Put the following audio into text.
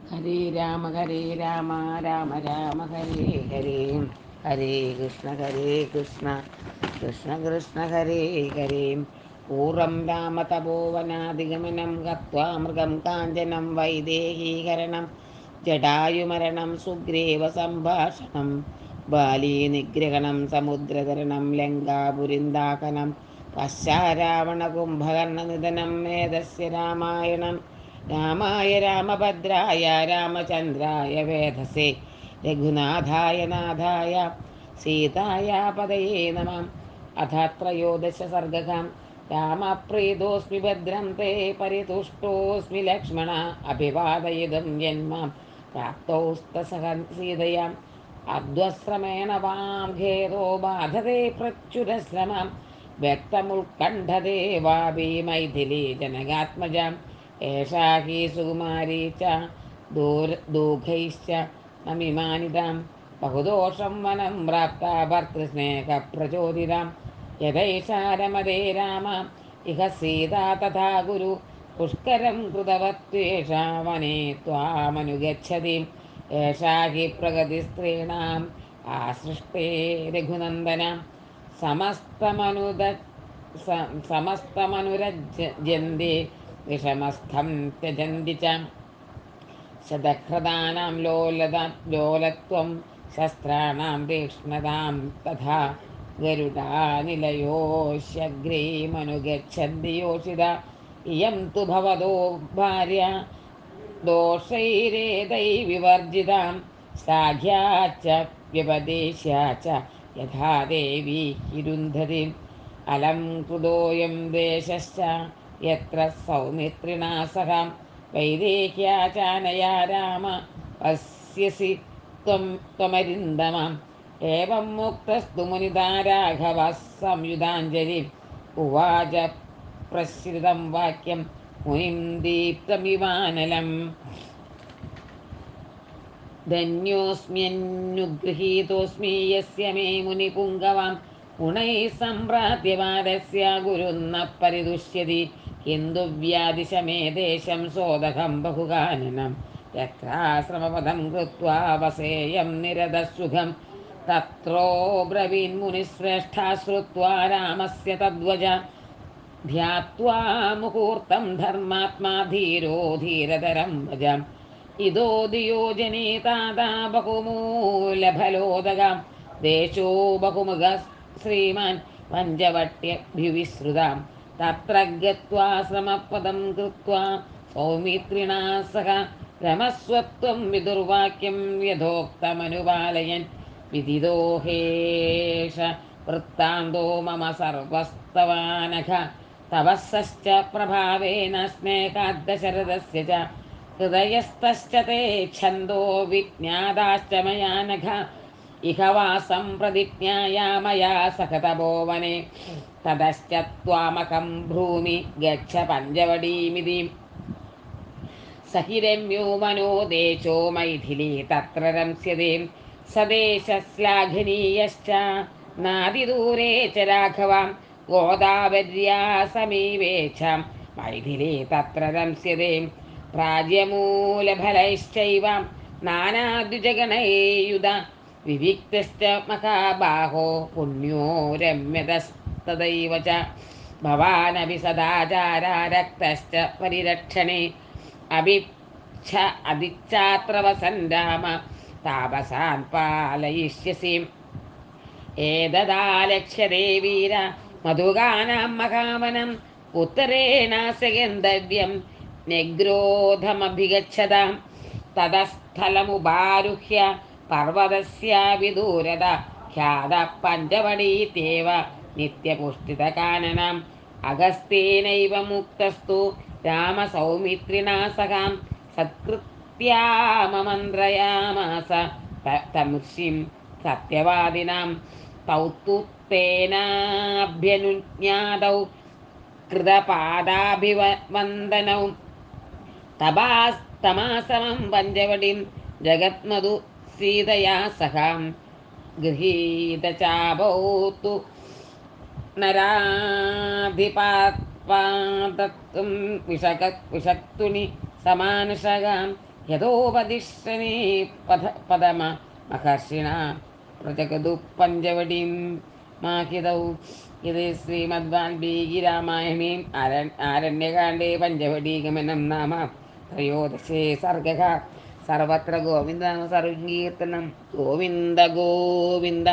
ഹരേ രാമ രാമ രാമ ഹരേ ഹരേ. ഹരേ കൃഷ്ണ കൃഷ്ണ കൃഷ്ണ ഹരേ ഹരേ. പൂർവം രാമതപോവനാദിഗമനം ഗത്വാ മൃഗം കാഞ്ചനം വൈദേഹീകരണം ജടായുമരണം സുഗ്രീവ സംഭാഷണം ബാലീ നിഗ്രഹണം സമുദ്രതരണം ലങ്കാപുരിന്ദാഹനം പശ്ചാരാവണ കുംഭകർണനിധനം വേദസ്യ രാമായണം. രാമായ രാമഭദ്രായ രാമചന്ദ്രായ വേധസേ രഘുനാഥായ നാഥായ സീതായ പതയേ നമഃ. അഥ ത്രയോദശ സർഗഃ. രാമപ്രീതോऽസ്മി ഭദ്രം തേ പരിതുഷ്ടോऽസ്മി ലക്ഷ്മണ അഭിവാദയിതും യന്മാം പ്രാപ്തോസ്തസഹ സീതയാ അധ്വശ്രമേണ വാം ഖേദോ ബാധതേ പ്രച്യുരശ്രമം വ്യക്തമുത്കണ്ഠതേ വാപി മൈഥിലീ ജനകാത്മജാം ഏഷാ ഹി സുകുമാരീ ച ദൂഘൈശ്ച നമിമാനിതാം ബഹുദോഷം വനം പ്രാപ്ത ഭർതൃസ്നേഹപ്രചോദിതാം യഥൈഷാ രമതേ രാമ ഇഹ സീതാ തഥാ ഗുരു പുഷ്കരം കൃതവത്വേഷാ വനെ ത്വാമനുഗച്ഛതി ഏഷാ ഹി പ്രഗതിസ്ത്രീണാം ആസൃഷ്ടേ രഘുനന്ദന സമസ്തമനുരജ്യന്തി വിഷമസ്ഥം ത്യജന്തി ച ശതഹൃദാനാം ലോലത്വം ശസ്ത്രാണാം തീക്ഷ്ണതാം തഥാ ഗരുഡാനിലയോശ്യഗ്രൈമനുഗച്ഛന്തി യോഷിത ഇയം തു ഭവതോ ഭാര്യ ദോഷൈരേതൈ വിവർജിതാം ശ്ലാഘ്യാച്ച വ്യപദേശ്യാച്ച യഥാ ദേവി ഹിരുന്ധതി അലം കൃതോയം ദേശശ്ച യത്ര സൗമിത്രിണാ സഹ വൈദേഹ്യാ ചാനയാ രാമ പശ്യസി ത്വമരിന്ദമ ഏവം മുക്തസ്തു മുനിതാ രാഘവ സംയുതാഞ്ജലി ഉവാച പ്രശ്രിതം വാക്യം മുനിം ദീപ്തമിവാനലം. ധന്യോസ്മ്യനുഗൃഹീതോസ്മി യസ്യ മേ മുനിപുങ്കവാം ഗുണൈः सम्प्राप्यवादस्य गुरुन्न परिदुष्यति हिन्दुव्यादिश मे देशं सोदकं बहुगाननं यत्राश्रमपदं कृत्वा वसेयं निरतसुखं तत्रोब्रवीन्मुनिश्रेष्ठा श्रुत्वा रामस्य तद्वच ध्यात्वा मुहूर्तं धर्मात्मा धीरो धीरतरं भज इदो दियोजने ताता बहुमूलफलोदगा देशो बहुमुख श्रीमान् पञ्चवट्यभिविसृतां तत्र गत्वा श्रमपदं कृत्वा सौमित्रिणा सह रमस्वत्वं विदुर्वाक्यं यथोक्तमनुपालयन् विदितो हेष वृत्तान्तो मम सर्वस्तवानघ तवस्सश्च प्रभावेन स्नेहाद्दशरथस्य च हृदयस्तश्च ते छन्दो विज्ञाताश्च मया नघ इह वासं प्रतिज्ञाया मया सखतपोवने ततश्च त्वामकं भ्रूमि गच्छ पञ्चवटीमिति स हि रम्यो वनो देशो मैथिली तत्र रंस्यते सदेशश्लाघनीयश्च नादिदूरे च राघवां गोदावर्या समीपे च मैथिली तत्र रंस्यते प्राज्यमूलफलैश्चैव नानाद्विजगणैर्युधा विविक्तश्च महाबाहो पुण्यो रम्यतस्तदैव च भवानपि सदाचारा रक्तश्च परिरक्षणे अदिच्छात्र वसन् राम तापसान् पालयिष्यसि एतदालक्ष्यते वीर मधुगानां महावनम् उत्तरेणास्य गन्तव्यं निग्रोधमभिगच्छतां ततस्थलमुपारुह्य पर्वतस्य विदूरत ख्यात पञ्चवटीत्येव नित्यपुष्टितकाननम् अगस्त्येनैव मुक्तस्तु रामसौमित्रिणा सह सत्कृत्याममन्त्रयामास तमुषिं सत्यवादिनां तौ तु तेनाभ्यनुज्ञातौ कृतपादाभिवन्दनौ तमासमं पञ्चवटीं जगन्मधु सीतया सह गृहीतचापौ तु नराधिपात्पादत्तं विषक्तुनि समानशगां യഥോപദിഷ്ടനേ പദമ മഹർഷിണ പ്രജഗതു പഞ്ചവടീം മാഹിതൗ. ഇത് ശ്രീമദ്വാൽമീകി രാമായണേ ആരണ്യകാണ്ഡേ പഞ്ചവടീഗമനം നാമ ത്രയോദശേ സർഗഃ. സർവത്ര ഗോവിന്ദനാമ സർവകീർത്തനം. ഗോവിന്ദ ഗോവിന്ദ.